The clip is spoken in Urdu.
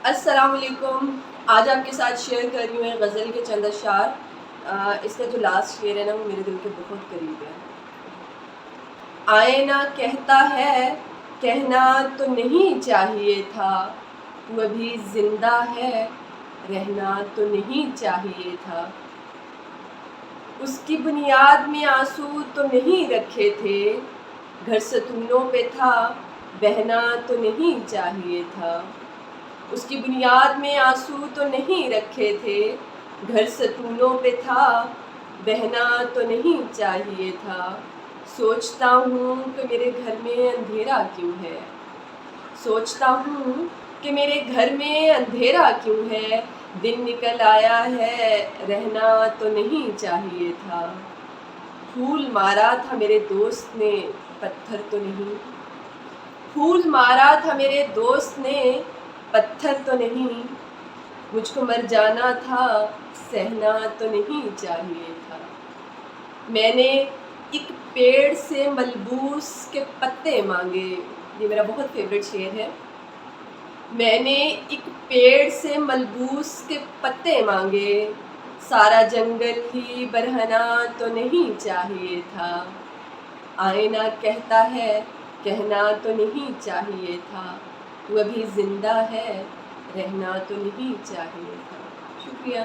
السلام علیکم. آج آپ کے ساتھ شیئر کر رہی ہوں ایک غزل کے چند اشعار. اس کا جو لاسٹ شعر ہے نا وہ میرے دل کے بہت قریب ہے. آئینہ کہتا ہے کہنا تو نہیں چاہیے تھا، تو ابھی زندہ ہے رہنا تو نہیں چاہیے تھا. اس کی بنیاد میں آنسو تو نہیں رکھے تھے، گھر ستونوں پہ تھا بہنا تو نہیں چاہیے تھا. اس کی بنیاد میں آنسو تو نہیں رکھے تھے، گھر ستونوں پہ تھا بہنا تو نہیں چاہیے تھا. سوچتا ہوں کہ میرے گھر میں اندھیرا کیوں ہے، سوچتا ہوں کہ میرے گھر میں اندھیرا کیوں ہے. دن نکل آیا ہے رہنا تو نہیں چاہیے تھا. پھول مارا تھا میرے دوست نے پتھر تو نہیں، پھول مارا تھا میرے دوست نے پتھر تو نہیں. مجھ کو مر جانا تھا سہنا تو نہیں چاہیے تھا. میں نے ایک پیڑ سے ملبوس کے پتے مانگے، یہ میرا بہت فیوریٹ شعر ہے. میں نے ایک پیڑ سے ملبوس کے پتے مانگے، سارا جنگل ہی برہنا تو نہیں چاہیے تھا. آئینہ کہتا ہے کہنا تو نہیں چاہیے تھا، تو ابھی زندہ ہے رہنا تو نہیں چاہیے تھا. شکریہ.